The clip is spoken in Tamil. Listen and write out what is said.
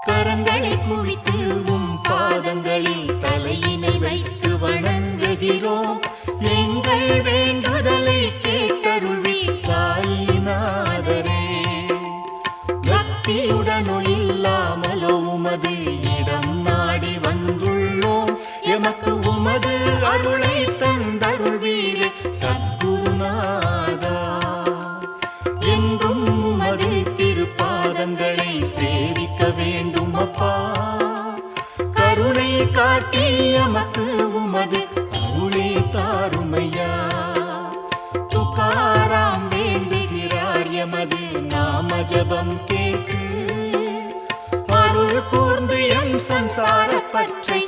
கரங்களை குவித்து பாதங்களில் தலையினை வைத்து வணங்குகிறோம். எங்கள் வேண்டுதலை கேட்டருள்வி சாயிநாதரே. பக்தியுடனோ இல்லாமலோ உமது இடம் நாடி வந்துள்ளோம். எமக்கு உமது அருளை தந்தருள்வீரே சத்குருநாதா. என்றும் உமது திருப்பாதங்களை சேவிக்க வேண்டும் அப்பா. கருணை காட்டி எமக்கு உமது அருளே தாருமையா. துகாராம் வேண்டுகிறார் எமது நாம ஜபம் கேட்டு. அருள் கூர்ந்து எம் சம்சார பற்றை